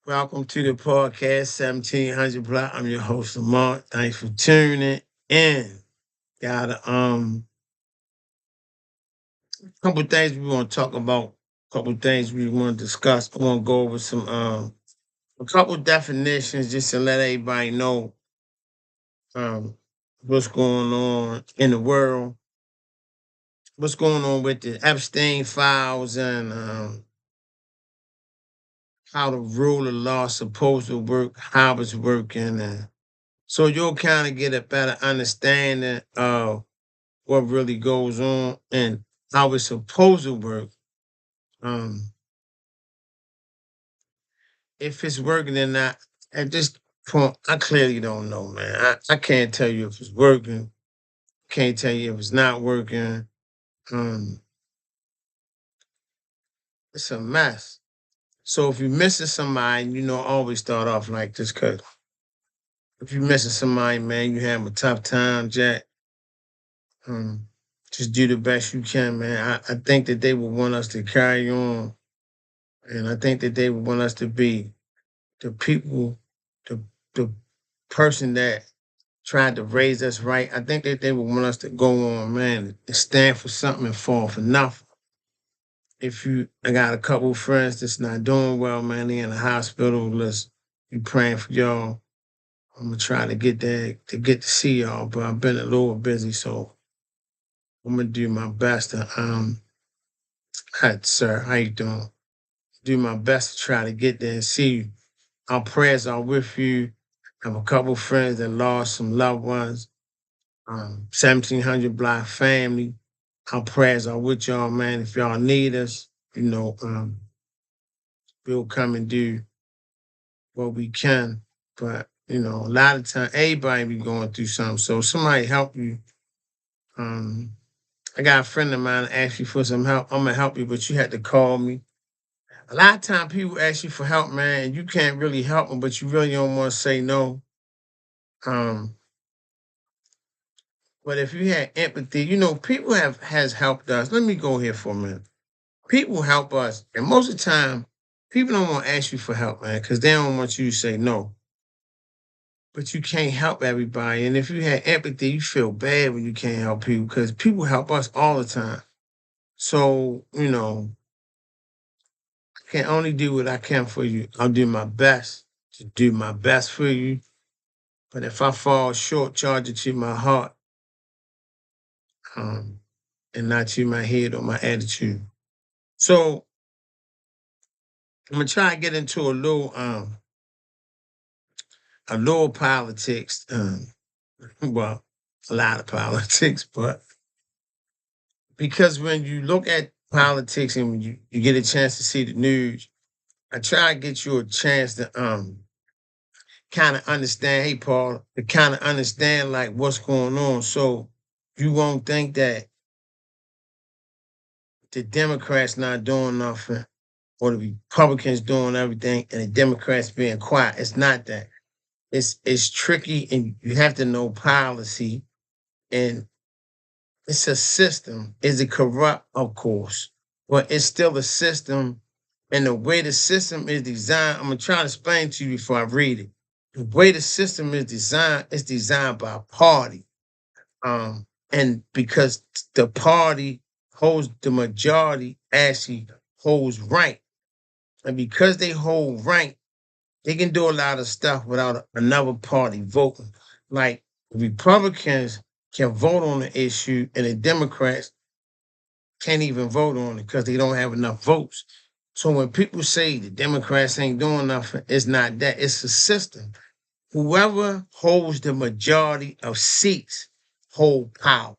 Welcome to the Podcast1700block. I'm your host, Lamont. Thanks for tuning in. Got a couple things we want to talk about, couple things we want to discuss. I want to go over some a couple definitions just to let everybody know um what's going on in the world, what's going on with the Epstein files and how the rule of law is supposed to work, how it's working, and so you'll kind of get a better understanding of what really goes on and how it's supposed to work. Um, if it's working or not, at this point, I clearly don't know, man. I can't tell you if it's working. Can't tell you if it's not working. Um, it's a mess. So if you're missing somebody, always start off like this, cause if you're missing somebody, man, you have a tough time, Jack. Um, just do the best you can, man. I think that they would want us to carry on, and I think that they would want us to be the people, the the person that tried to raise us right. I think that they would want us to go on, man, and stand for something and fall for nothing. I got a couple friends that's not doing well, man. They in the hospital. Let's be praying for y'all. I'm gonna try to get there to get to see y'all, but I've been a little busy, so I'm gonna do my best to hi, sir, how you doing? Do my best to try to get there and see you. Our prayers are with you. I have a couple friends that lost some loved ones. 1700 block family. Our prayers are with y'all, man. If y'all need us, we'll come and do what we can. But, a lot of time, everybody be going through something. So somebody help you. Um, I got a friend of mine ask you for some help. I'm gonna help you, but you had to call me. A lot of time people ask you for help, man, and you can't really help them, but you really don't want to say no. Um, but if you had empathy, people has helped us. Let me go here for a minute. People help us, and most of the time, people don't want to ask you for help, man, because they don't want you to say no. But you can't help everybody, and if you had empathy, you feel bad when you can't help people because people help us all the time. So I can only do what I can for you. I'll do my best to do my best for you. But if I fall short, charge it to my heart, um, and not to my head or my attitude. So I'm gonna try to get into a little politics. Well, a lot of politics, but because when you look at politics and when you get a chance to see the news, I try to get you a chance to kind of understand, hey Paul, to kind of understand like what's going on. So you won't think that the Democrats not doing nothing or the Republicans doing everything and the Democrats being quiet. It's not that. It's tricky and you have to know policy and it's a system. Is it corrupt? Of course. But it's still a system. And the way the system is designed, I'm gonna try to explain to you before I read it. The way the system is designed, it's designed by a party. And because the party holds the majority, actually holds rank. And because they hold rank, they can do a lot of stuff without another party voting. Like Republicans can vote on the issue, and the Democrats can't even vote on it because they don't have enough votes. So when people say the Democrats ain't doing nothing, it's not that. It's a system. Whoever holds the majority of seats hold power,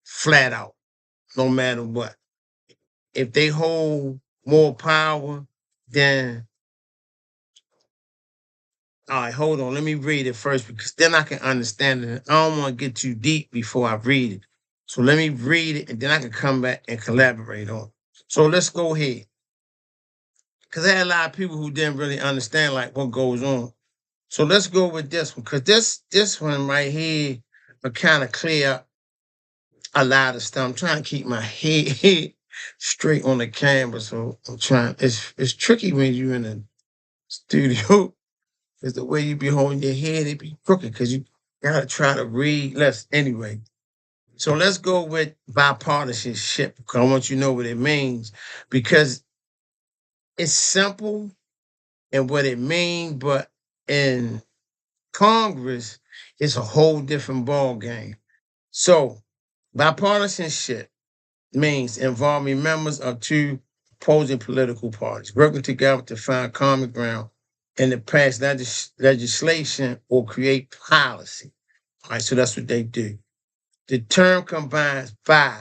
flat out, no matter what. If they hold more power, then all right, hold on. Let me read it first because then I can understand it. I don't want to get too deep before I read it. So let me read it and then I can come back and collaborate on it. So let's go ahead. Because I had a lot of people who didn't really understand like what goes on. So let's go with this one. Because this one right here will kind of clear up a lot of stuff. I'm trying to keep my head straight on the camera. So I'm trying. It's tricky when you're in a studio is the way you be holding your head. It be crooked because you gotta try to read less anyway. So let's go with bipartisanship because I want you to know what it means because it's simple and what it means, but in Congress, it's a whole different ball game. So bipartisanship means involving members of two opposing political parties working together to find common ground and to pass legislation or create policy. All right, so that's what they do. The term combines bi,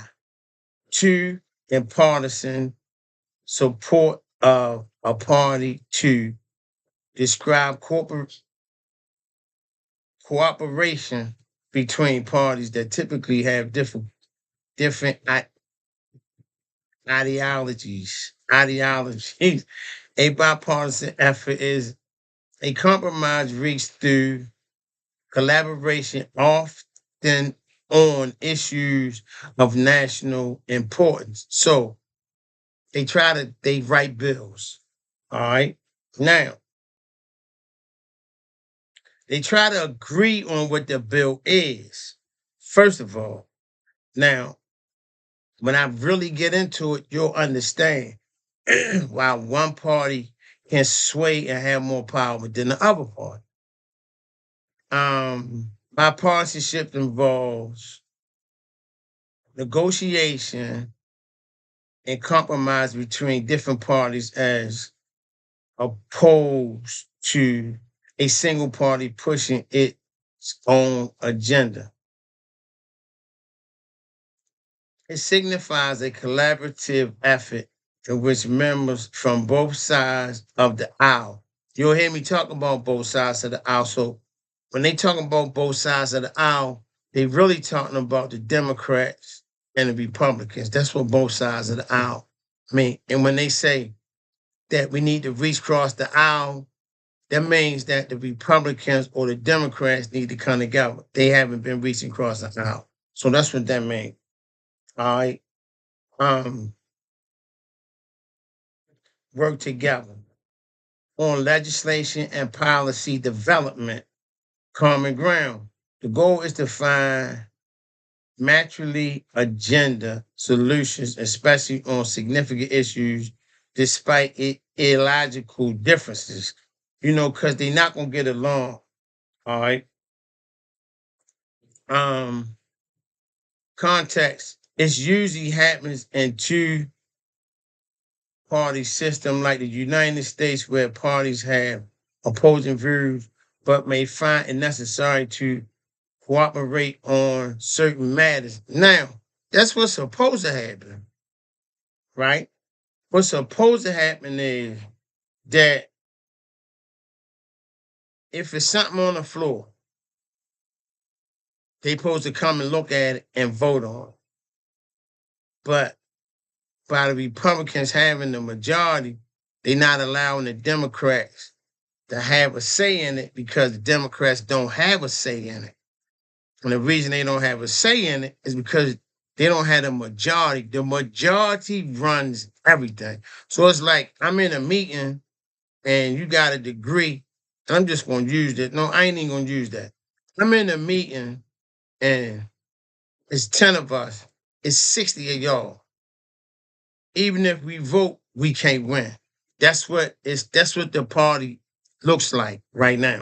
two, and partisan support of a party to describe cooperation between parties that typically have different ideologies. Ideologies. A bipartisan effort is a compromise reached through collaboration, often on issues of national importance. So they write bills. All right. Now, they try to agree on what the bill is. First of all, now, when I really get into it, you'll understand why one party can sway and have more power than the other party. Bipartisanship involves negotiation and compromise between different parties as opposed to a single party pushing its own agenda. It signifies a collaborative effort in which members from both sides of the aisle, you'll hear me talk about both sides of the aisle. So when they talk about both sides of the aisle, they really talking about the Democrats and the Republicans. That's what both sides of the aisle mean. And when they say that we need to reach across the aisle, that means that the Republicans or the Democrats need to come together. They haven't been reaching across the aisle. So that's what that means. All right. Work together on legislation and policy development, common ground. The goal is to find mutually agenda solutions, especially on significant issues, despite illogical differences, because they're not going to get along. All right. Context, it usually happens in two party system like the United States where parties have opposing views but may find it necessary to cooperate on certain matters. Now, that's what's supposed to happen, right? What's supposed to happen is that if it's something on the floor, they supposed to come and look at it and vote on it. But by the Republicans having the majority, they're not allowing the Democrats to have a say in it because the Democrats don't have a say in it. And the reason they don't have a say in it is because they don't have a majority. The majority runs everything. So it's like I'm in a meeting and you got a degree. And I'm just going to use that. No, I ain't even going to use that. I'm in a meeting and it's 10 of us. It's 60 of y'all. Even if we vote, we can't win. That's what the party looks like right now.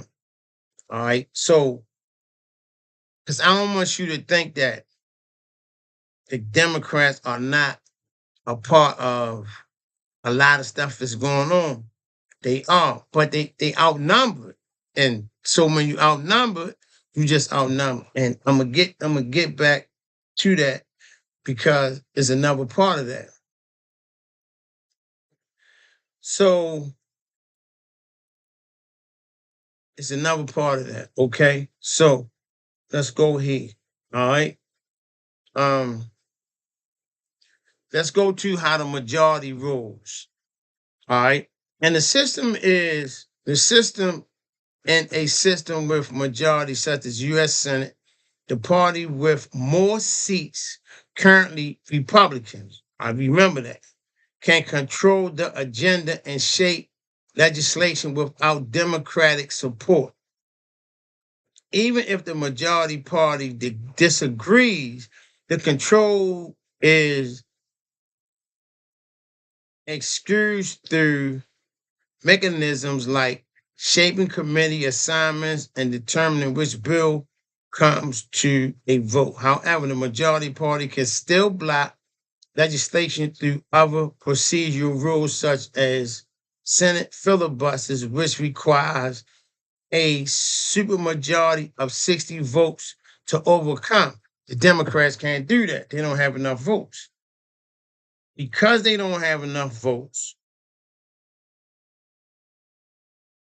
All right. So, because I don't want you to think that the Democrats are not a part of a lot of stuff that's going on. They are, but they outnumbered. And so when you outnumber, you just outnumber. And I'm gonna get back to that because it's another part of that. So it's another part of that. Okay. So let's go here. All right. Um, let's go to how the majority rules. All right. And the system in a system with majority such as U.S. Senate, the party with more seats, currently Republicans, I remember that, can control the agenda and shape legislation without Democratic support. Even if the majority party disagrees, the control is excused through mechanisms like shaping committee assignments and determining which bill comes to a vote. However, the majority party can still block legislation through other procedural rules such as Senate filibusters, which requires a supermajority of 60 votes to overcome. The Democrats can't do that. They don't have enough votes. Because they don't have enough votes,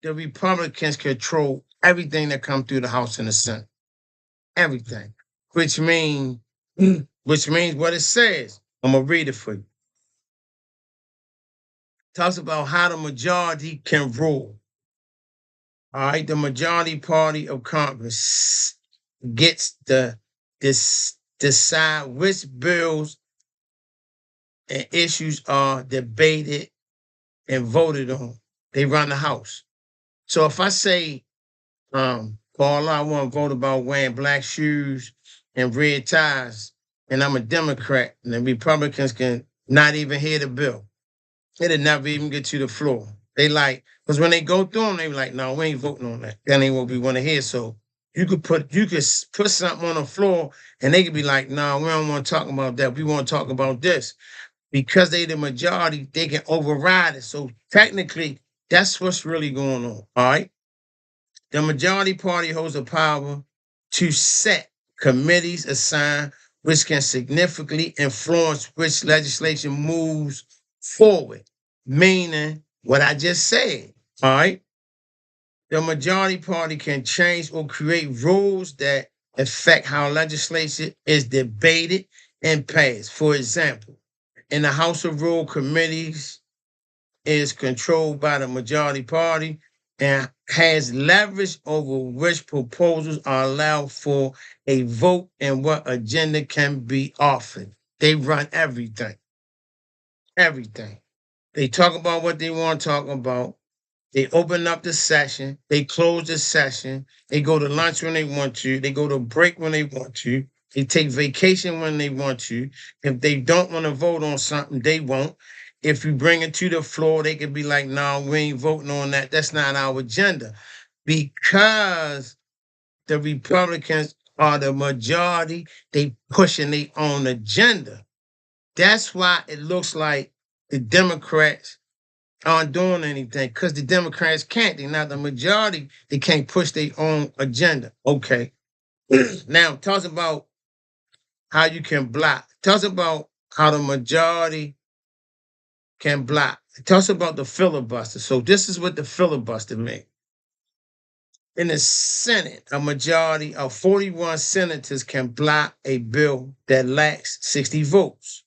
the Republicans control everything that comes through the House and the Senate. Everything. Which means what it says. I'm gonna read it for you. Talks about how the majority can rule. All right, the majority party of Congress gets to decide which bills and issues are debated and voted on. They run the House. So if I say, Paul, I want to vote about wearing black shoes and red ties, and I'm a Democrat, and the Republicans can not even hear the bill. It'll never even get to the floor. They like, because when they go through them, they be like, no, we ain't voting on that. That ain't what we want to hear. So you could put something on the floor, and they could be like, no, we don't want to talk about that. We want to talk about this. Because they the majority, they can override it. So technically, that's what's really going on. All right. The majority party holds the power to set committees assigned, which can significantly influence which legislation moves forward. Meaning what I just said. All right. The majority party can change or create rules that affect how legislation is debated and passed. For example, in the House of Rule committees is controlled by the majority party and has leverage over which proposals are allowed for a vote and what agenda can be offered. They run everything. Everything. They talk about what they want to talk about. They open up the session. They close the session. They go to lunch when they want to. They go to break when they want to. They take vacation when they want to. If they don't want to vote on something, they won't. If you bring it to the floor, they can be like, no, we ain't voting on that. That's not our agenda. Because the Republicans are the majority, they pushing their own agenda. That's why it looks like the Democrats aren't doing anything, because the Democrats can't. They're not the majority. They can't push their own agenda. Okay. Now, talk about how you can block. Tell us about how the majority can block. Tell us about the filibuster. So this is what the filibuster means. In the Senate, a majority of 41 senators can block a bill that lacks 60 votes.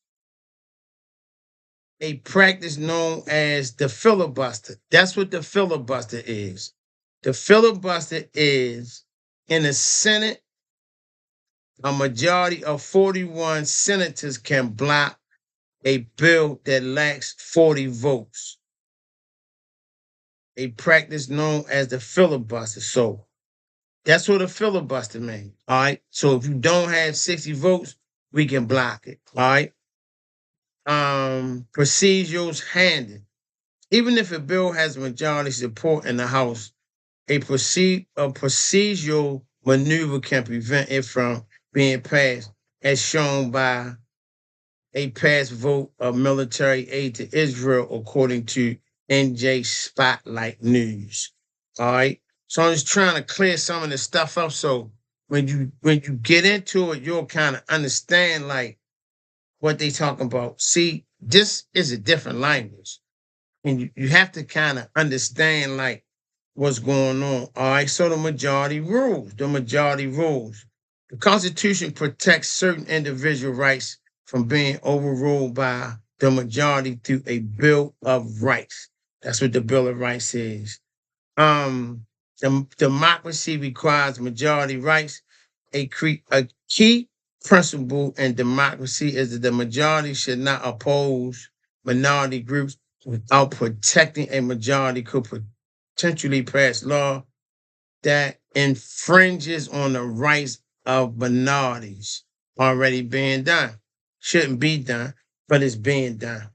A practice known as the filibuster. That's what the filibuster is. The filibuster is in the Senate, a majority of 41 senators can block a bill that lacks 40 votes. A practice known as the filibuster. So that's what a filibuster means. All right. So if you don't have 60 votes, we can block it. All right. Procedures handed. Even if a bill has majority support in the House, a procedural maneuver can prevent it from being passed, as shown by a past vote of military aid to Israel, according to NJ Spotlight News. All right. So I'm just trying to clear some of this stuff up. So when you get into it, you'll kind of understand like what they talking about. See, this is a different language. And you have to kind of understand like what's going on. All right. So the majority rules. The majority rules. The Constitution protects certain individual rights from being overruled by the majority through a Bill of Rights. That's what the Bill of Rights is. Democracy requires majority rights. A key principle in democracy is that the majority should not oppose minority groups without protecting a majority could potentially pass law that infringes on the rights of minorities already being done. Shouldn't be done, but it's being done.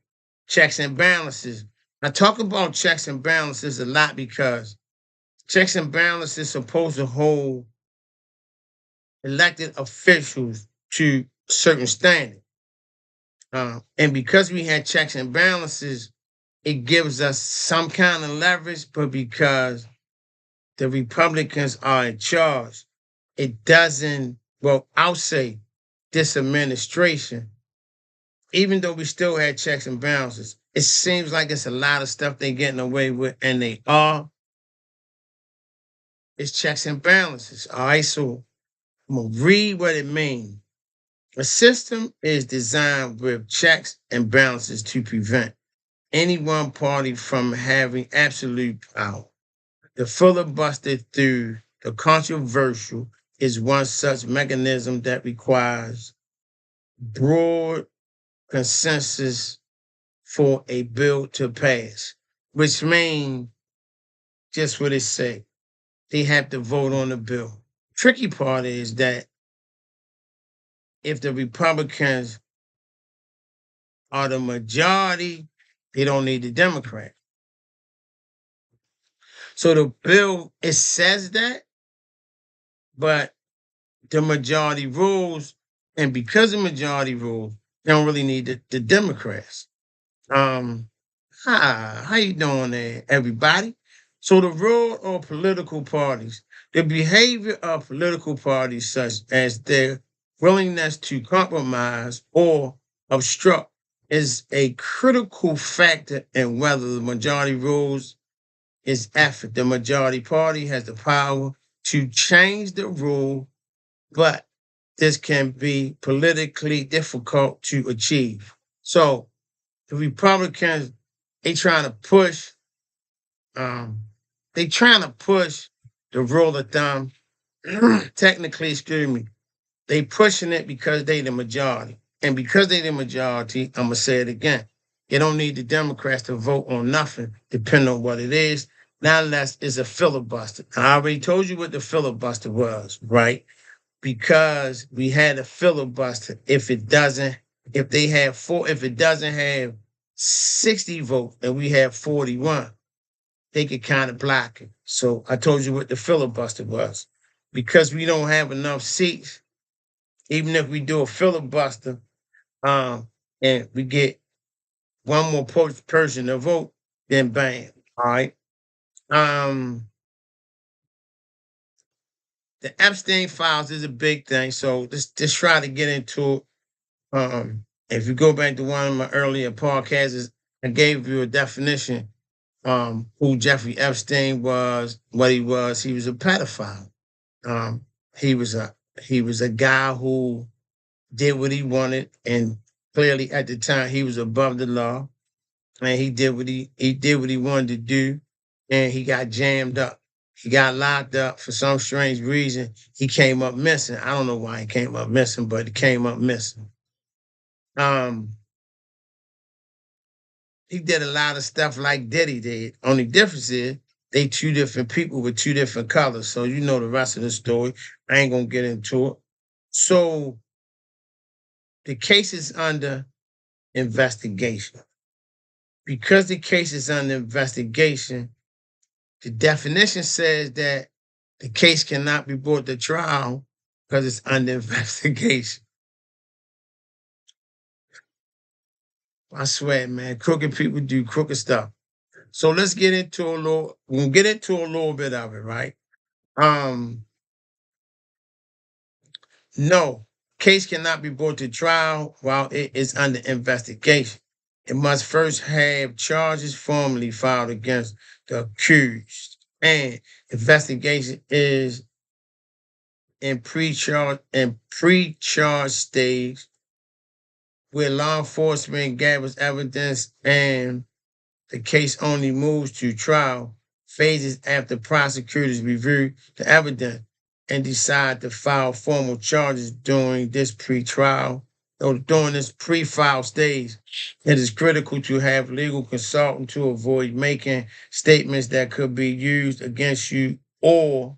Checks and balances. I talk about checks and balances a lot because checks and balances supposed to hold elected officials to certain standard. And because we had checks and balances, it gives us some kind of leverage, but because the Republicans are in charge, it doesn't, well, I'll say this administration, even though we still had checks and balances, it seems like it's a lot of stuff they're getting away with, and they are. It's checks and balances. All right, so I'm going to read what it means. A system is designed with checks and balances to prevent any one party from having absolute power. The filibuster through the controversial is one such mechanism that requires broad consensus for a bill to pass, which means just what it say. They have to vote on the bill. Tricky part is that if the Republicans are the majority, they don't need the Democrat. So the bill, it says that, but the majority rules, and because the majority rules, they don't really need the Democrats. How you doing there, everybody? So the role of political parties, the behavior of political parties, such as their willingness to compromise or obstruct, is a critical factor in whether the majority rules is effort. The majority party has the power to change the rule, but this can be politically difficult to achieve. So the Republicans, they trying to push, they trying to push the rule of thumb. Technically, excuse me, they pushing it because they the majority. And because they the majority, I'm gonna say it again. You don't need the Democrats to vote on nothing, depending on what it is. Now unless it's a filibuster. I already told you what the filibuster was, right? Because we had a filibuster. If it doesn't have 60 votes and we have 41, they could kind of block it. So I told you what the filibuster was. Because we don't have enough seats, even if we do a filibuster, and we get one more person to vote, then bam. All right. Um, the Epstein files is a big thing. So just try to get into it. If you go back to one of my earlier podcasts, I gave you a definition who Jeffrey Epstein was, what he was. He was a pedophile. Um, he was a guy who did what he wanted, and clearly at the time he was above the law, and he did what he wanted to do, and he got jammed up. He got locked up for some strange reason. He came up missing. I don't know why he came up missing, but he came up missing. Um, he did a lot of stuff like Diddy did. Only difference is they two different people with two different colors. So you know the rest of the story. I ain't gonna get into it. So the case is under investigation. Because the case is under investigation, the definition says that the case cannot be brought to trial because it's under investigation. I swear, man, crooked people do crooked stuff. So let's get into we'll get into a little bit of it, right? Um, no, case cannot be brought to trial while it is under investigation. It must first have charges formally filed against the accused. And investigation is in pre-charge stage where law enforcement gathers evidence and the case only moves to trial phases after prosecutors review the evidence and decide to file formal charges during this pre-trial during this pre-file stage, it is critical to have legal consultant to avoid making statements that could be used against you or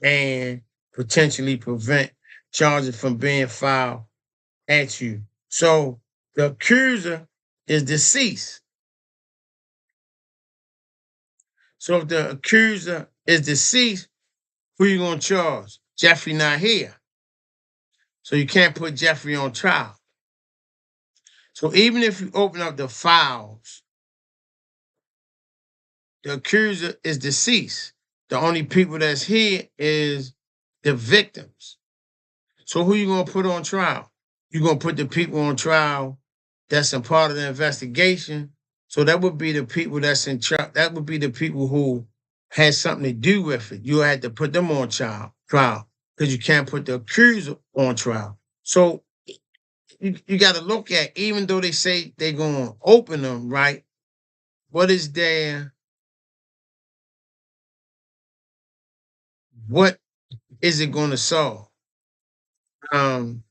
and potentially prevent charges from being filed at you. So the accuser is deceased. So if the accuser is deceased, who you gonna charge? Jeffrey not here. So you can't put Jeffrey on trial. So even if you open up the files, the accuser is deceased. The only people that's here is the victims. So who you gonna put on trial? You're gonna put the people on trial that's a part of the investigation. So that would be the people that's in trial. That would be the people who had something to do with it. You had to put them on trial because you can't put the accuser on trial. So you got to look at, even though they say they're going to open them, right? What is there? What is it going to solve? Um,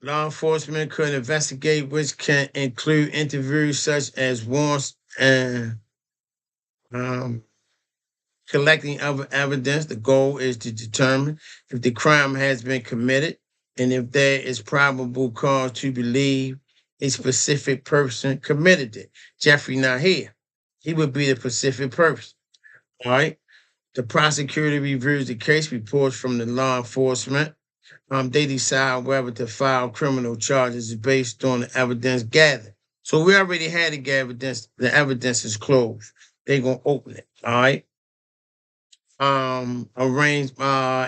Law enforcement could investigate, which can include interviews such as warrants and um, collecting other evidence. The goal is to determine if the crime has been committed and if there is probable cause to believe a specific person committed it. Jeffrey not here. He would be the specific person. All right. The prosecutor reviews the case reports from the law enforcement. They decide whether to file criminal charges based on the evidence gathered. So we already had the evidence. The evidence is closed. They're gonna open it. All right. Arrange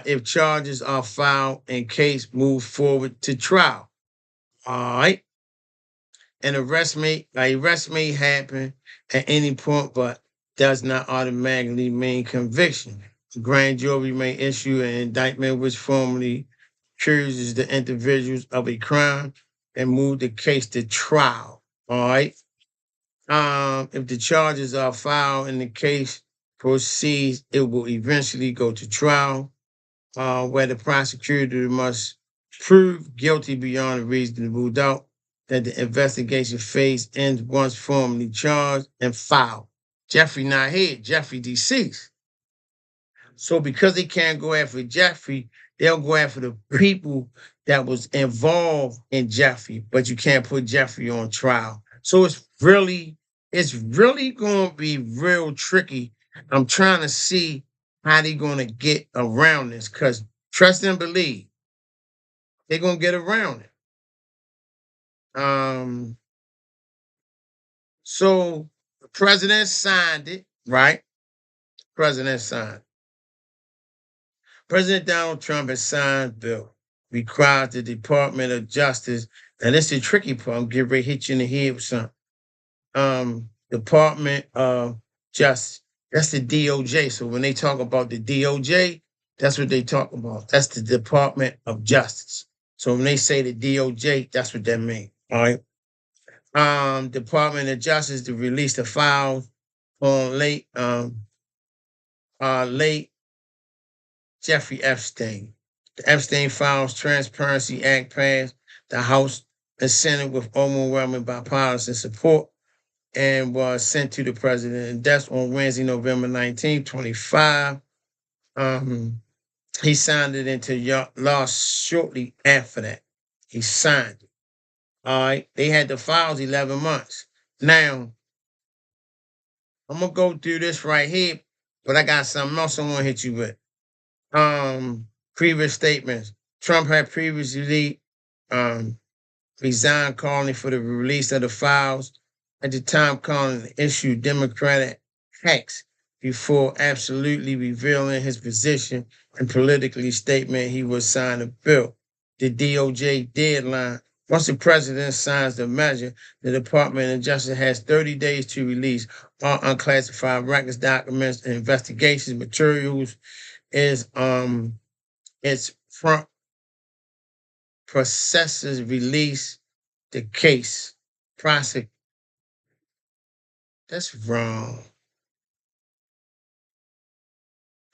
if charges are filed and case moves forward to trial. All right. Arrest may happen at any point, but does not automatically mean conviction. The grand jury may issue an indictment which formally accuses the individuals of a crime and move the case to trial. All right. If the charges are filed and the case proceeds, it will eventually go to trial, where the prosecutor must prove guilty beyond a reasonable doubt that the investigation phase ends once formally charged and filed. Jeffrey not here. Jeffrey deceased. So because they can't go after Jeffrey, they'll go after the people that was involved in Jeffrey, but you can't put Jeffrey on trial. So it's really going to be real tricky. I'm trying to see how they're going to get around this, because trust and believe, they're going to get around it. So the president signed it, right? President signed. President Donald Trump has signed bill requires the Department of Justice, and this is the tricky part. I'm getting ready to hit you in the head with something. Department of Justice. That's the DOJ. So when they talk about the DOJ, that's what they talk about. That's the Department of Justice. So when they say the DOJ, that's what that means. All right. Department of Justice to release the files on late Jeffrey Epstein. The Epstein Files Transparency Act passed the House and Senate with overwhelming bipartisan support and was sent to the president. And that's on Wednesday, November 19, 25. He signed it into law shortly after that. He signed it. All right. They had the files 11 months. Now, I'm going to go through this right here, but I got something else I want to hit you with. Previous statements. Trump had previously resigned, calling for the release of the files. At the time, calling the issue Democratic hacks before absolutely revealing his position and politically statement he would sign a bill. The DOJ deadline. Once the president signs the measure, the Department of Justice has 30 days to release all unclassified records, documents, and investigations materials. Its front processes release the case. That's wrong.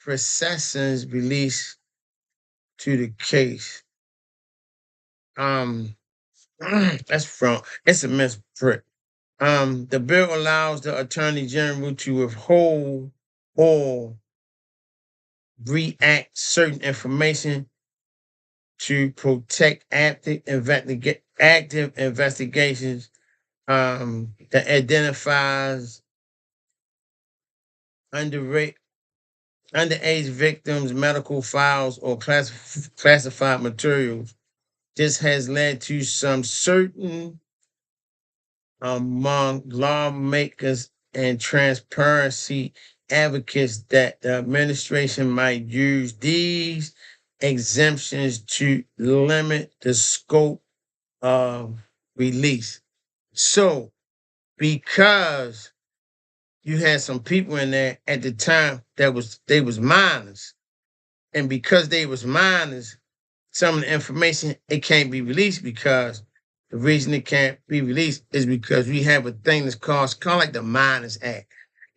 processions released to the case. That's from it's a misprint. The bill allows the Attorney General to withhold or react certain information to protect active investigations that identifies underage victims' medical files or classified materials. This has led to some certain among lawmakers and transparency advocates that the administration might use these exemptions to limit the scope of release. So, because you had some people in there at the time that they was minors, and because they was minors, some of the information it can't be released because the reason it can't be released is because we have a thing that's called like the Minors Act.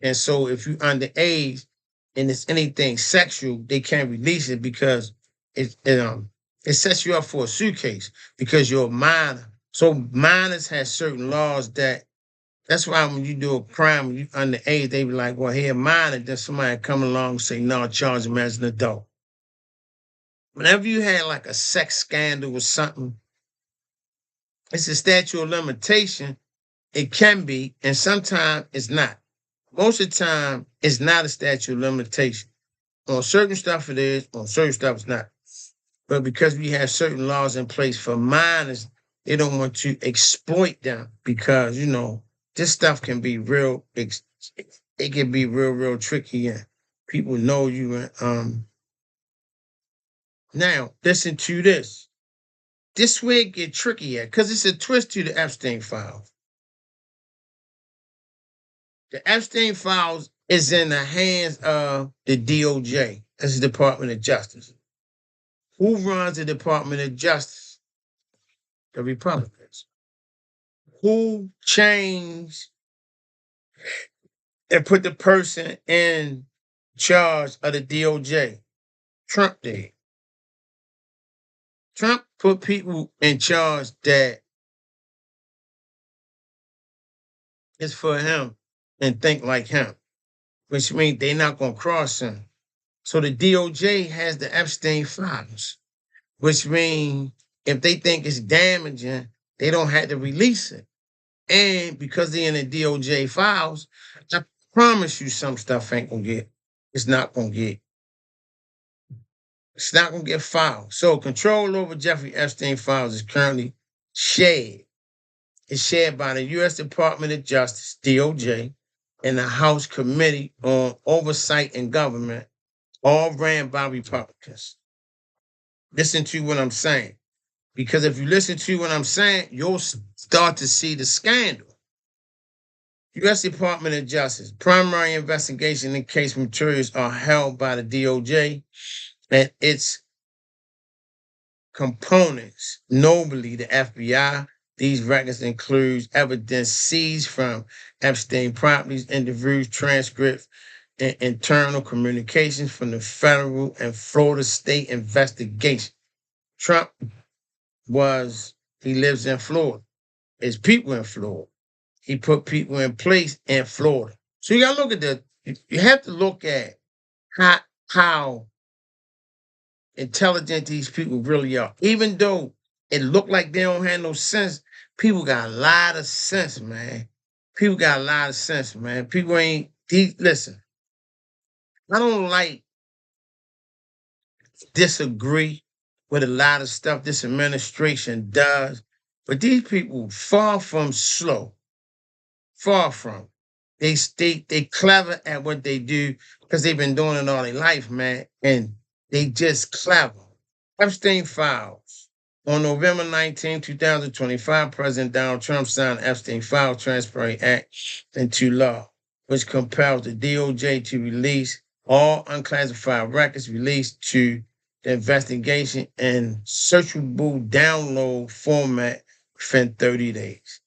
And so if you underage and it's anything sexual, they can't release it because it sets you up for a suitcase because you're a minor. So minors have certain laws that's why when you do a crime, when you underage, they be like, well, here, minor, then somebody come along and say, no, charge him as an adult. Whenever you had like a sex scandal or something, it's a statute of limitation. It can be, and sometimes it's not. Most of the time, it's not a statute of limitation. On certain stuff it is, on certain stuff it's not. But because we have certain laws in place for minors, they don't want to exploit them because, this stuff can be it can be real tricky and people know you. Now, listen to this. This way it get tricky because it's a twist to the Epstein files. The Epstein files is in the hands of the DOJ. That's the Department of Justice. Who runs the Department of Justice? The Republicans. Who changed and put the person in charge of the DOJ? Trump did. Trump put people in charge that is for him and think like him, which means they're not going to cross him. So the DOJ has the Epstein files, which means if they think it's damaging, they don't have to release it. And because they're in the DOJ files, I promise you some stuff ain't going to get, it's not going to get. It's not going to get filed. So control over Jeffrey Epstein files is currently shared. It's shared by the U.S. Department of Justice, DOJ, and the House Committee on Oversight and Government, all ran by Republicans. Listen to what I'm saying. Because if you listen to what I'm saying, you'll start to see the scandal. U.S. Department of Justice, primary investigation and case materials are held by the DOJ and its components, notably the FBI. These records include evidence seized from Epstein properties, interviews, transcripts, and internal communications from the federal and Florida state investigation. Trump he lives in Florida. His people in Florida. He put people in place in Florida. So you gotta look at you have to look at how intelligent these people really are. Even though it looked like they don't have no sense, people got a lot of sense, man. People got a lot of sense, man. People listen, I don't disagree with a lot of stuff this administration does, but these people far from slow. Far from. They clever at what they do because they've been doing it all their life, man. And they just clever. Epstein files. On November 19, 2025, President Donald Trump signed Epstein File Transparency Act into law, which compels the DOJ to release all unclassified records released to the investigation in searchable download format within 30 days.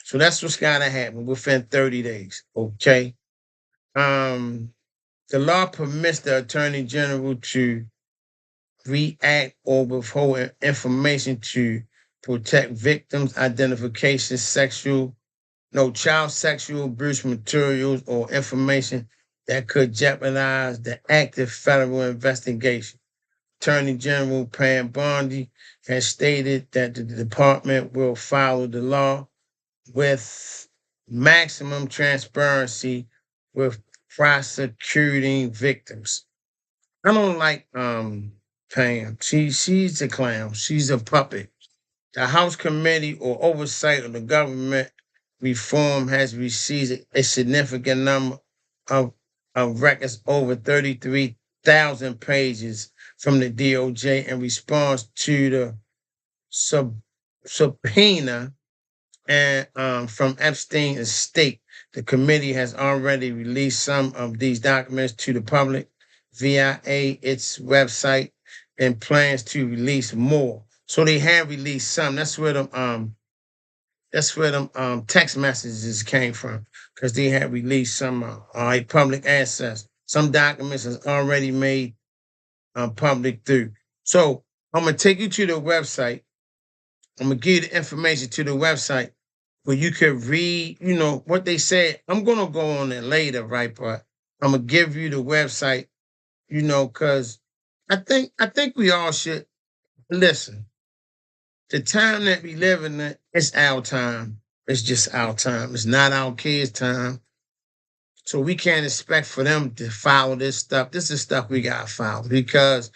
So that's what's got to happen within 30 days, okay? The law permits the Attorney General to react or withhold information to protect victims' identification, child sexual abuse materials or information that could jeopardize the active federal investigation. Attorney General Pam Bondi has stated that the department will follow the law with maximum transparency with prosecuting victims. I don't like Pam. She's a clown. She's a puppet. The House Committee or Oversight of the Government Reform has received a significant number of, of records, over 33,000 pages from the DOJ in response to the subpoena and from Epstein estate. The committee has already released some of these documents to the public via its website and plans to release more. So they have released some. That's where them text messages came from, because they had released some public access. Some documents is already made public through. So I'm gonna take you to the website. I'm gonna give you the information to the website where you could read, what they said. I'm gonna go on it later, right? But I'm gonna give you the website, because I think we all should listen. The time that we live in, it's our time. It's just our time. It's not our kids' time. So we can't expect for them to follow this stuff. This is stuff we gotta follow, because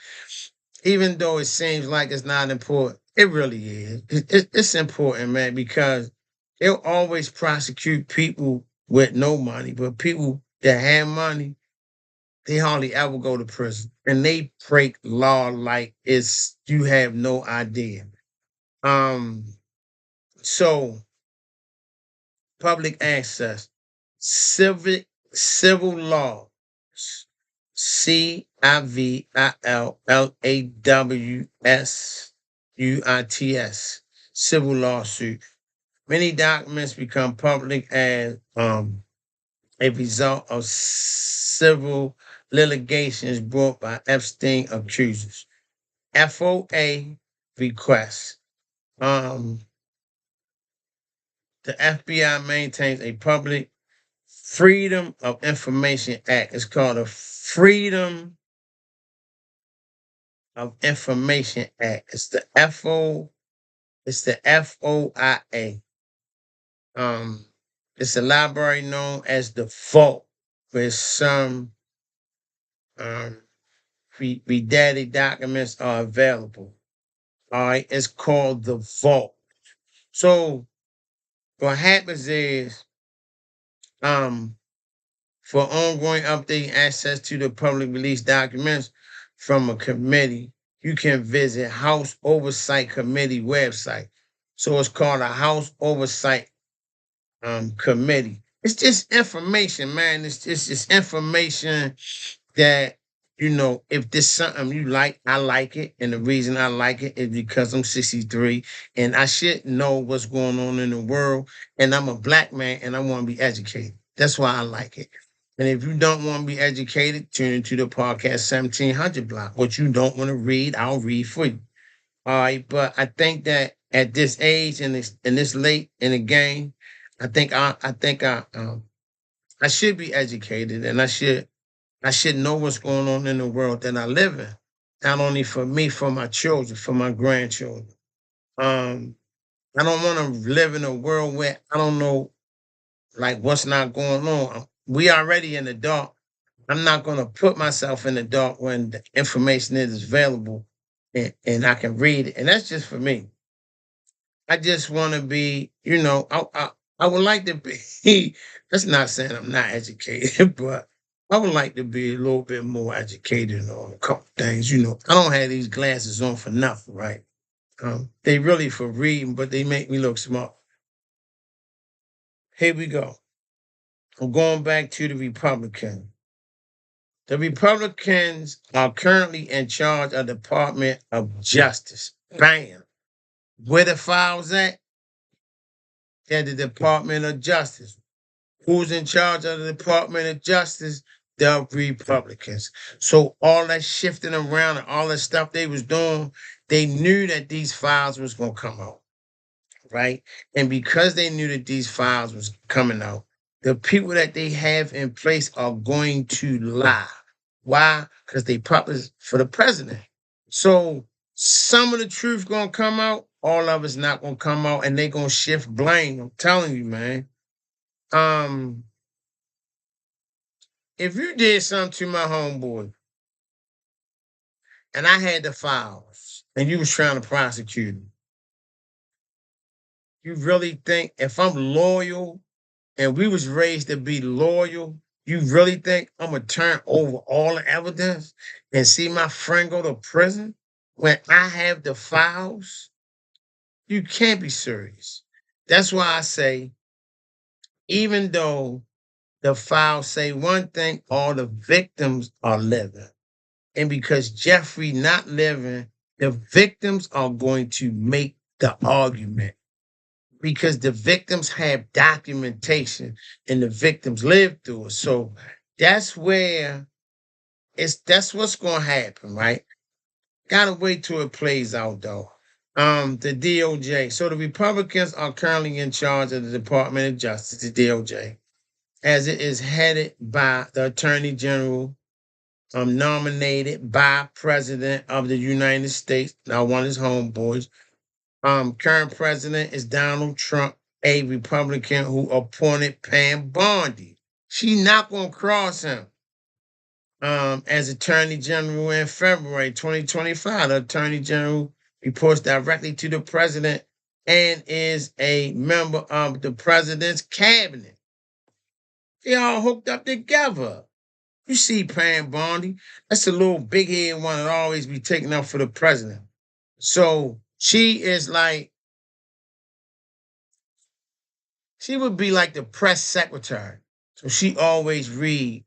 even though it seems like it's not important, it really is. It's important, man, because they'll always prosecute people with no money, but people that have money, they hardly ever go to prison. And they break law like you have no idea. Um, so public access, civil law, CIVILLAWSUITS, civil lawsuit. Many documents become public as a result of civil litigations brought by Epstein accusers. FOA requests. The FBI maintains a public Freedom of Information Act. It's called a Freedom of Information Act. It's the FOIA. It's a library known as the Vault, where some redacted documents are available. All right, it's called the Vault. So what happens is, for ongoing updating access to the public release documents from a committee, you can visit House Oversight Committee website. So it's called a House Oversight Committee. It's just information, man. It's just information that, if this something you like, I like it. And the reason I like it is because I'm 63 and I should know what's going on in the world. And I'm a black man and I want to be educated. That's why I like it. And if you don't want to be educated, tune into the podcast 1700 block. What you don't want to read, I'll read for you. All right. But I think that at this age and this late in the game, I should be educated, and I should know what's going on in the world that I live in. Not only for me, for my children, for my grandchildren. Um, I don't want to live in a world where I don't know like what's not going on. We already in the dark. I'm not gonna put myself in the dark when the information is available and I can read it. And that's just for me. I just want to be, I would like to be, that's not saying I'm not educated, but I would like to be a little bit more educated on a couple things. I don't have these glasses on for nothing, right? They really for reading, but they make me look smart. Here we go. I'm going back to the Republicans. The Republicans are currently in charge of the Department of Justice. Bam. Where the files at? At the Department of Justice. Who's in charge of the Department of Justice? the Republicans. So all that shifting around and all that stuff they was doing, they knew that these files was gonna come out, right? And because they knew that these files was coming out, the people that they have in place are going to lie. Why? Because they puppets for the president. So some of the truth gonna come out, all of it's not gonna come out, and they gonna shift blame. I'm telling you, man. Um, if you did something to my homeboy and I had the files and you was trying to prosecute him, you really think if I'm loyal and we was raised to be loyal, you really think I'm gonna turn over all the evidence and see my friend go to prison when I have the files? You can't be serious. That's why I say, even though the files say one thing, all the victims are living. And because Jeffrey not living, the victims are going to make the argument because the victims have documentation and the victims lived through it. So that's where that's what's gonna happen, right? Gotta wait till it plays out though. The DOJ. So the Republicans are currently in charge of the Department of Justice, the DOJ, as it is headed by the Attorney General, nominated by President of the United States. Now, one of his homeboys. Current president is Donald Trump, a Republican who appointed Pam Bondi. She not gonna cross him. As Attorney General in February 2025, the Attorney General reports directly to the president and is a member of the president's cabinet. They all hooked up together. You see Pam Bondi, that's a little big head one that always be taken up for the president. So she is like, she would be like the press secretary. So she always read.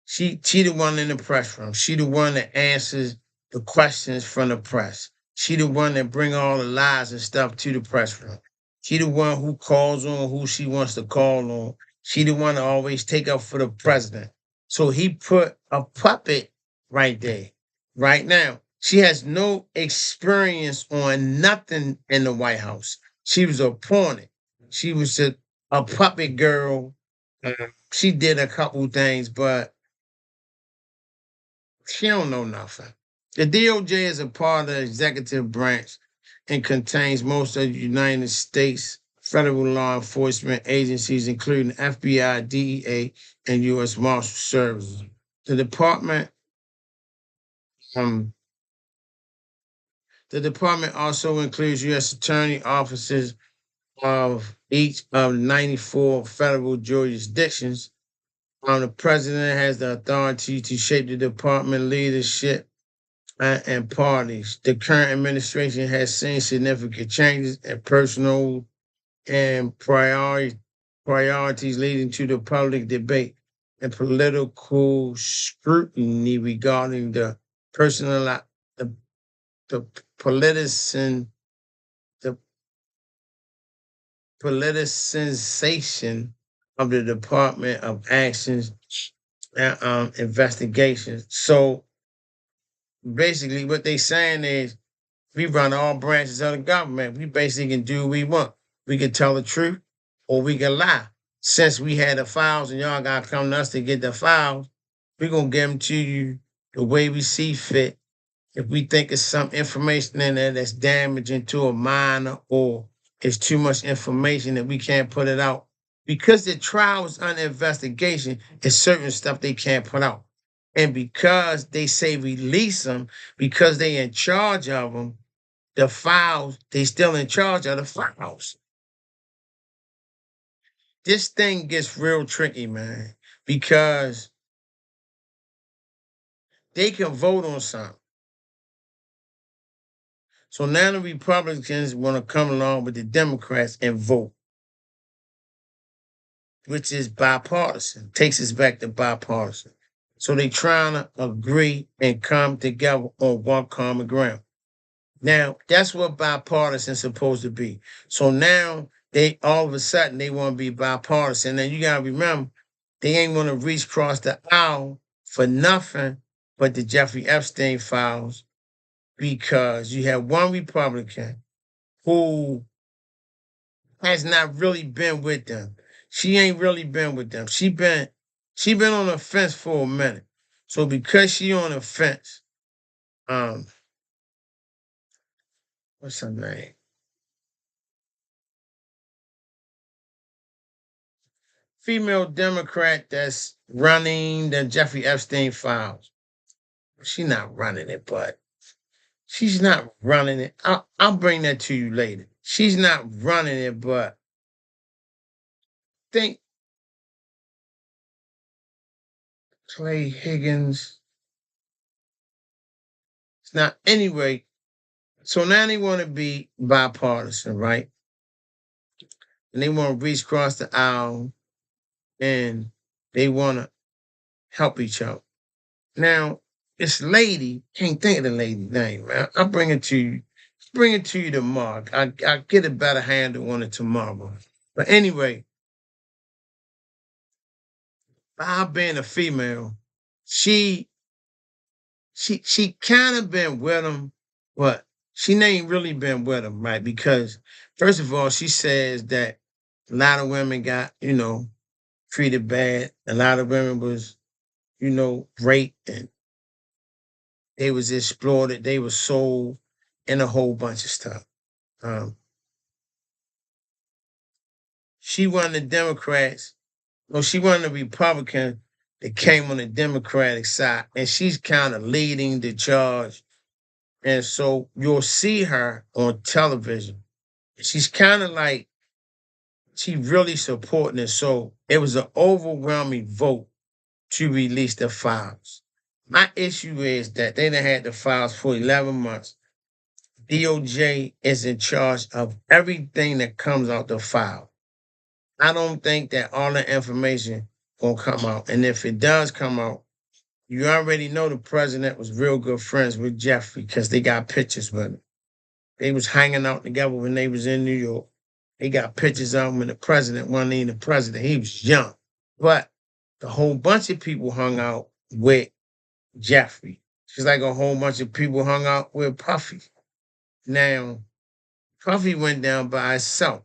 She the one in the press room. She the one that answers the questions from the press. She the one that bring all the lies and stuff to the press room. She the one who calls on who she wants to call on. She the one that always take up for the president. So he put a puppet right there. Right now, she has no experience on nothing in the White House. She was appointed. She was a puppet girl. She did a couple things, but she don't know nothing. The DOJ is a part of the executive branch and contains most of the United States federal law enforcement agencies, including FBI, DEA, and U.S. Marshal Service. The department, um, the department also includes U.S. attorney offices of each of 94 federal jurisdictions. The president has the authority to shape the department leadership and parties. The current administration has seen significant changes in personal and priorities leading to the public debate and political scrutiny regarding the personal the, the politicization the politicization of the Department of Actions and investigations. So basically what they saying is we run all branches of the government. We basically can do what we want. We can tell the truth or we can lie. Since we had the files and y'all got to come to us to get the files, we're going to give them to you the way we see fit. If we think it's some information in there that's damaging to a minor or it's too much information that we can't put it out. Because the trial is under investigation, it's certain stuff they can't put out. And because they say release them, because they in charge of them, the files, they still in charge of the files. This thing gets real tricky, man, because they can vote on something. So now the Republicans want to come along with the Democrats and vote, which is bipartisan, takes us back to bipartisan. So they trying to agree and come together on one common ground. Now, that's what bipartisan is supposed to be. So now they all of a sudden they want to be bipartisan. And you gotta remember, they ain't want to reach across the aisle for nothing but the Jeffrey Epstein files, because you have one Republican who has not really been with them. She ain't really been with them. She been on the fence for a minute. So because she on the fence, um, what's her name? Female Democrat that's running the Jeffrey Epstein files. She's not running it, but she's not running it. I'll bring that to you later. She's not running it, but think Clay Higgins. It's not anyway. So now they want to be bipartisan, right? And they want to reach across the aisle and they want to help each other. Now, this lady, can't think of the lady's name, man. I'll bring it to you. Bring it to you tomorrow. I'll get a better handle on it tomorrow. But anyway, by her being a female, she kind of been with him, but she ain't really been with him, right? Because first of all, she says that a lot of women got, treated bad. A lot of women was, raped, and they was exploited. They was sold, and a whole bunch of stuff. Um, she won the Democrats. No, she won the Republican that came on the Democratic side, and she's kind of leading the charge. And so you'll see her on television. She's kind of like, she really supporting it. So it was an overwhelming vote to release the files. My issue is that they done had the files for 11 months. DOJ is in charge of everything that comes out the file. I don't think that all the information gonna come out. And if it does come out, you already know the president was real good friends with Jeffrey because they got pictures with him. They was hanging out together when they was in New York. They got pictures of him when the president wasn't even the president. He was young. But the whole bunch of people hung out with Jeffrey. Just like a whole bunch of people hung out with Puffy. Now, Puffy went down by himself.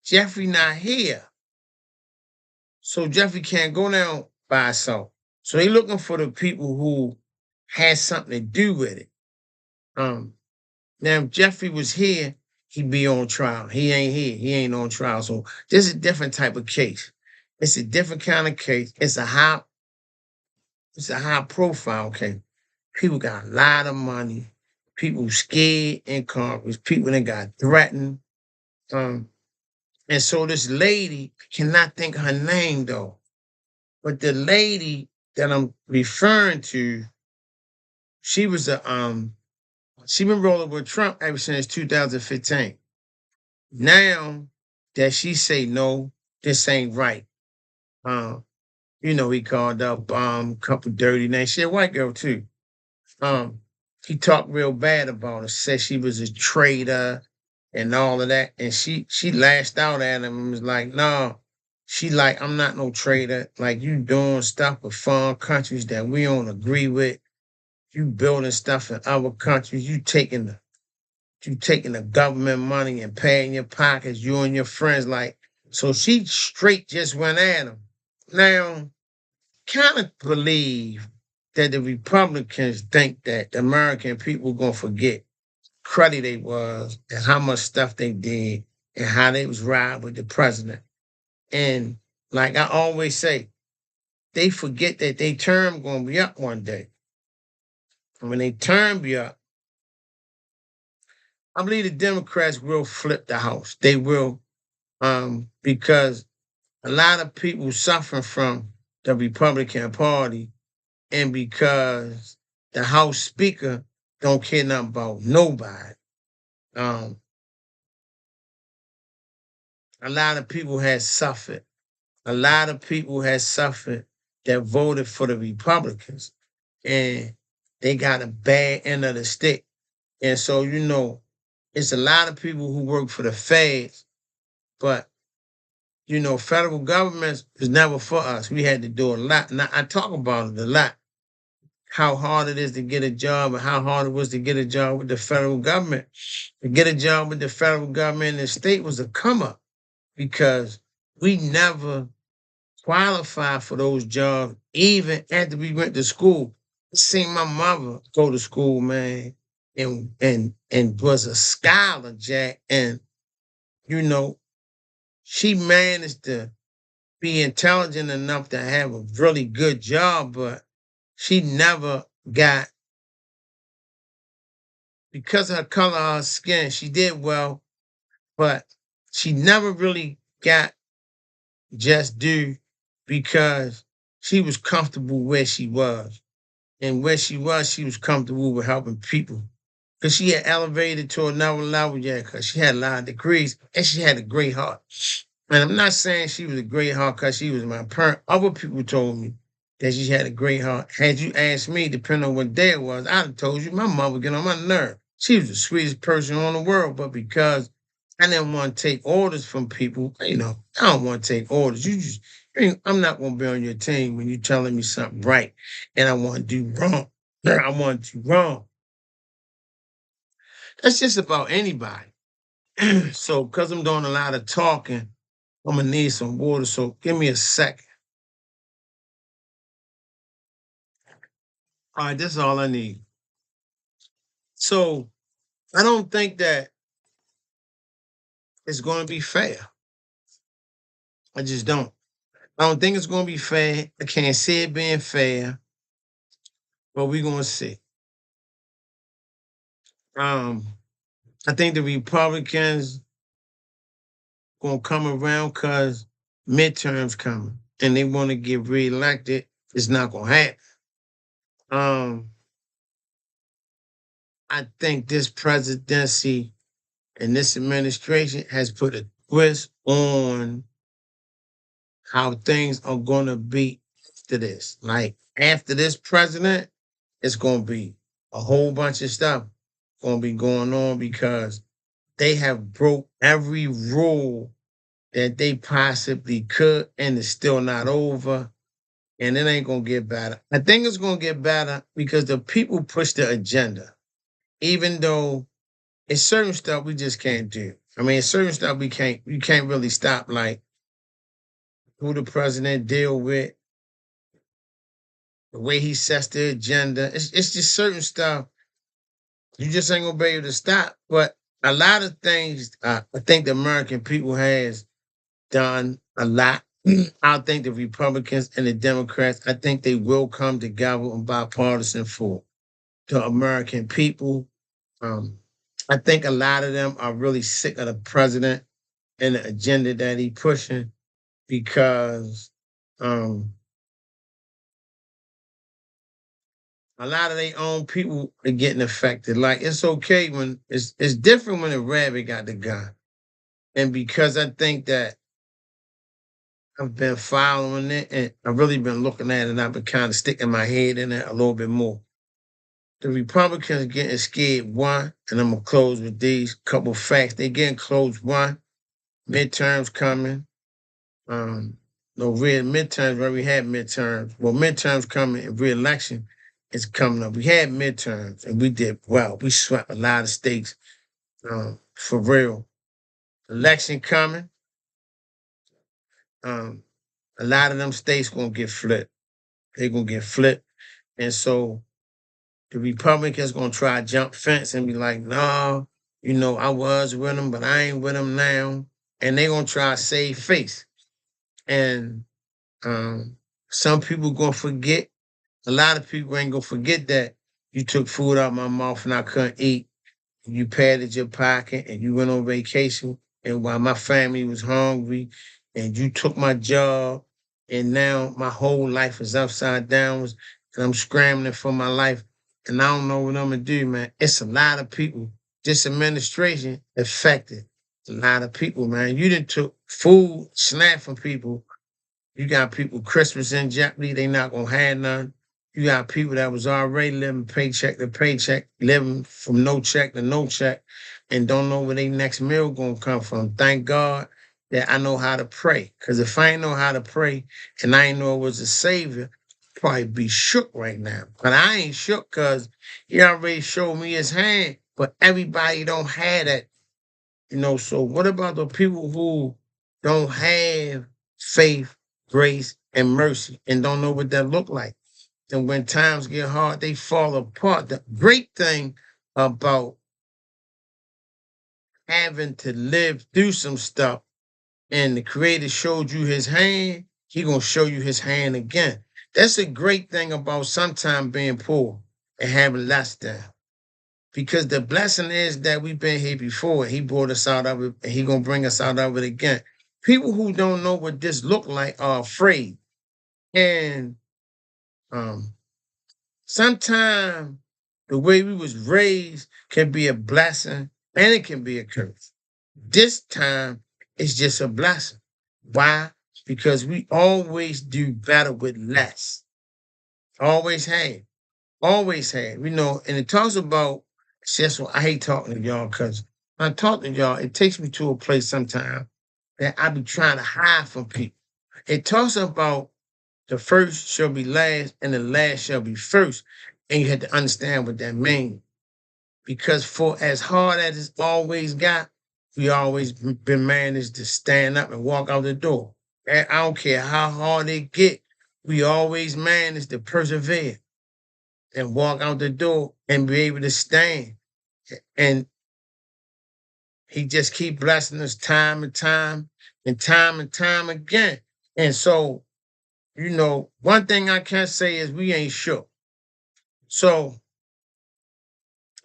Jeffrey not here. So Jeffrey can't go down by himself. So they looking for the people who had something to do with it. Now, if Jeffrey was here, he'd be on trial. He ain't here. He ain't on trial. So this is a different type of case. It's a different kind of case. It's a high profile case. People got a lot of money. People scared in Congress. People that got threatened. And so this lady, I cannot think of her name though, but the lady that I'm referring to, she was she been rolling with Trump ever since 2015. Now that she say no, this ain't right. He called up a couple dirty names. She a white girl too. He talked real bad about her, said she was a traitor and all of that. And she lashed out at him and was like, no. She like, I'm not no traitor. Like, you doing stuff with foreign countries that we don't agree with. You building stuff in other countries. You taking the government money and paying your pockets, you and your friends. Like, so she straight just went at him. Now, kind of believe that the Republicans think that the American people gonna forget cruddy they was and how much stuff they did and how they was riding with the president. And like I always say, they forget that their term gonna be up one day. And when they term be up, I believe the Democrats will flip the House. They will, because a lot of people suffering from the Republican Party, and because the House Speaker don't care nothing about nobody. A lot of people has suffered. A lot of people has suffered that voted for the Republicans, and they got a bad end of the stick. And so, it's a lot of people who work for the feds, but federal government was never for us. We had to do a lot. Now, I talk about it a lot, how hard it is to get a job and how hard it was to get a job with the federal government. To get a job with the federal government in the state was a come up because we never qualified for those jobs, even after we went to school. I seen my mother go to school, man, and was a scholar, Jack. And, she managed to be intelligent enough to have a really good job, but she never got, because of her color of her skin, she did well, but she never really got just due because she was comfortable where she was. And where she was comfortable with helping people. Because she had elevated to another level, yeah, because she had a lot of degrees and she had a great heart. And I'm not saying she was a great heart because she was my parent. Other people told me that she had a great heart. Had you asked me, depending on what day it was, I'd have told you my mother get on my nerve. She was the sweetest person on the world, but because I didn't want to take orders from people, I don't want to take orders. I'm not going to be on your team when you're telling me something right and I want to do wrong. I want to do wrong. That's just about anybody. So, because I'm doing a lot of talking, I'm going to need some water. So, give me a second. All right, this is all I need. So, I don't think that it's going to be fair. I just don't. I don't think it's going to be fair. I can't see it being fair, but we're going to see. I think the Republicans going to come around because midterms coming and they want to get reelected. It's not going to happen. I think this presidency and this administration has put a twist on how things are going to be after this. Like after this president, it's going to be a whole bunch of stuff going to be going on because they have broke every rule that they possibly could, and it's still not over, and it ain't going to get better. I think it's going to get better because the people push the agenda, even though it's certain stuff we just can't do. I mean, it's certain stuff you can't really stop, like who the president deal with, the way he sets the agenda. It's just certain stuff you just ain't gonna be able to stop. But a lot of things, I think the American people has done a lot. I think the Republicans and the Democrats, I think they will come together on bipartisan for the American people. I think a lot of them are really sick of the president and the agenda that he pushing because a lot of their own people are getting affected. Like it's okay when it's different when a rabbit got the gun. And because I think that I've been following it and I've really been looking at it and I've been kind of sticking my head in it a little bit more. The Republicans getting scared, one, and I'm gonna close with these couple facts. They getting close, one, midterms coming. No real midterms, where we had midterms. Well, midterms coming and re-election is coming up. We had midterms and we did well. We swept a lot of states for real. Election coming. A lot of them states gonna get flipped. They're gonna get flipped. And so the Republicans gonna try to jump fence and be like, no, I was with them, but I ain't with them now. And they gonna try to save face. And some people gonna forget. A lot of people ain't gonna forget that you took food out my mouth and I couldn't eat. You padded your pocket and you went on vacation. And while my family was hungry, and you took my job, and now my whole life is upside down, and I'm scrambling for my life, and I don't know what I'm gonna do, man. It's a lot of people. This administration affected a lot of people, man. You done took food, SNAP from people. You got people Christmas in jeopardy, they not gonna have none. You got people that was already living paycheck to paycheck, living from no check to no check, and don't know where their next meal gonna come from. Thank God that I know how to pray. Because if I ain't know how to pray and I ain't know it was a savior, I'd probably be shook right now. But I ain't shook because he already showed me his hand. But everybody don't have that, So what about the people who don't have faith, grace, and mercy and don't know what that look like? And when times get hard, they fall apart. The great thing about having to live through some stuff and the creator showed you his hand, he gonna show you his hand again. That's a great thing about sometimes being poor and having less than. Because the blessing is that we've been here before. He brought us out of it and he gonna bring us out of it again. People who don't know what this look like are afraid. And sometimes the way we was raised can be a blessing and it can be a curse. This time it's just a blessing. Why? Because we always do better with less. Always have. Always have. And it talks about, see, that's why I hate talking to y'all, because when I talk to y'all, it takes me to a place sometimes that I be trying to hide from people. It talks about the first shall be last and the last shall be first. And you have to understand what that means. Because for as hard as it's always got, we always been managed to stand up and walk out the door. And I don't care how hard it get, we always manage to persevere and walk out the door and be able to stand. And he just keep blessing us time and time and time and time again. And so, one thing I can say is we ain't shook. So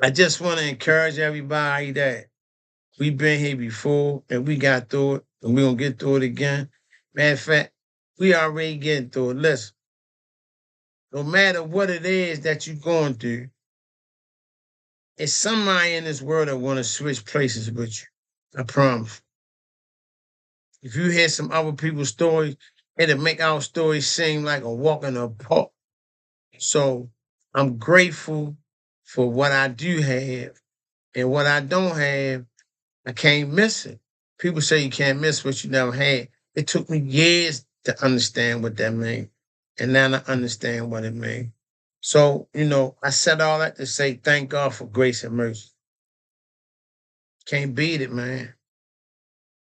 I just want to encourage everybody that we've been here before and we got through it and we're going to get through it again. Matter of fact, we already getting through it. Listen, no matter what it is that you're going through, it's somebody in this world that want to switch places with you. I promise. If you hear some other people's stories, it'll make our story seem like a walk in the park. So I'm grateful for what I do have, and what I don't have, I can't miss it. People say you can't miss what you never had. It took me years to understand what that meant. And now I understand what it meant. So, I said all that to say thank God for grace and mercy. Can't beat it, man.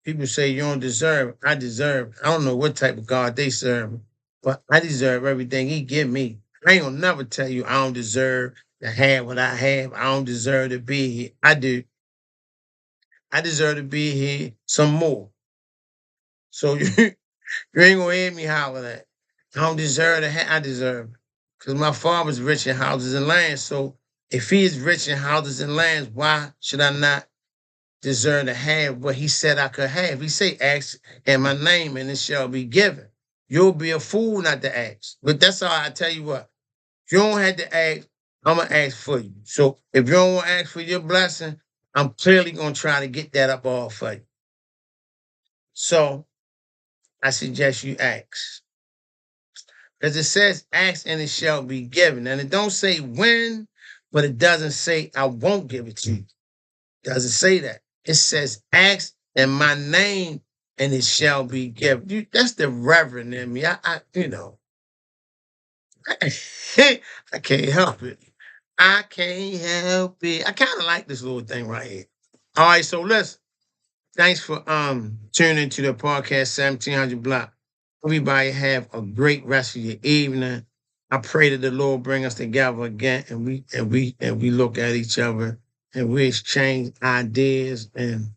People say you don't deserve. I deserve. I don't know what type of God they serve, but I deserve everything he give me. I ain't gonna never tell you I don't deserve to have what I have. I don't deserve to be here. I do. I deserve to be here some more. So you ain't gonna hear me holler that. I don't deserve to have. I deserve it. Because my father's rich in houses and lands. So if he is rich in houses and lands, why should I not deserve to have what he said I could have? He say, ask in my name and it shall be given. You'll be a fool not to ask. But that's all I tell you what. If you don't have to ask, I'm going to ask for you. So if you don't want to ask for your blessing, I'm clearly going to try to get that up all for you. So I suggest you ask. Because it says, ask and it shall be given. And it don't say when, but it doesn't say I won't give it to you. It doesn't say that. It says, ask in my name and it shall be given. That's the reverend in me. I I can't help it. I can't help it. I kind of like this little thing right here. All right, so listen. Thanks for tuning into the podcast 1700 block. Everybody have a great rest of your evening. I pray that the Lord bring us together again and we look at each other and we exchange ideas and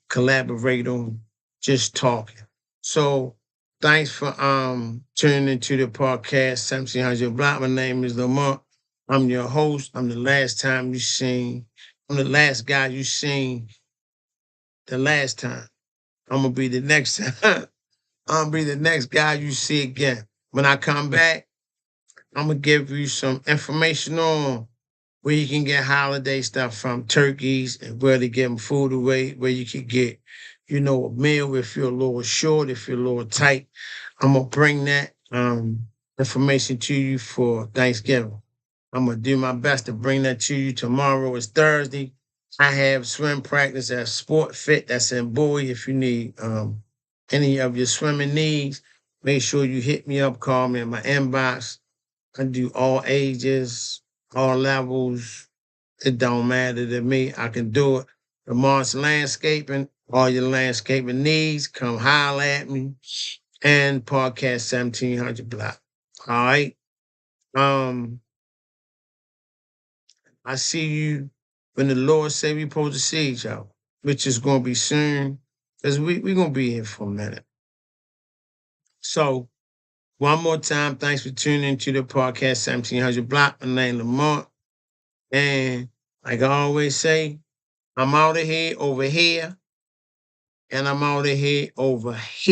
collaborate on just talking. So thanks for tuning into the podcast 1700 block. My name is Lamont. I'm your host. I'm the last time you seen. I'm the last guy you seen the last time. I'm gonna be the next time. I'm gonna be the next guy you see again. When I come back, I'm gonna give you some information on where you can get holiday stuff from, turkeys, and where to give them food away, where you can get, a meal if you're a little short, if you're a little tight. I'm gonna bring that information to you for Thanksgiving. I'm gonna do my best to bring that to you tomorrow. It's Thursday. I have swim practice at Sport Fit. That's in Bowie. If you need any of your swimming needs, make sure you hit me up, call me in my inbox. I do all ages, all levels. It don't matter to me. I can do it. Lamar's Landscaping, all your landscaping needs, come holler at me. And Podcast 1700 block. All right. Um, I see you when the Lord say we supposed to see each other, which is gonna be soon. Because we gonna be here for a minute. So one more time, thanks for tuning into the Podcast 1700 block. My name Lamar. And like I always say, I'm out of here over here, and I'm out of here over here.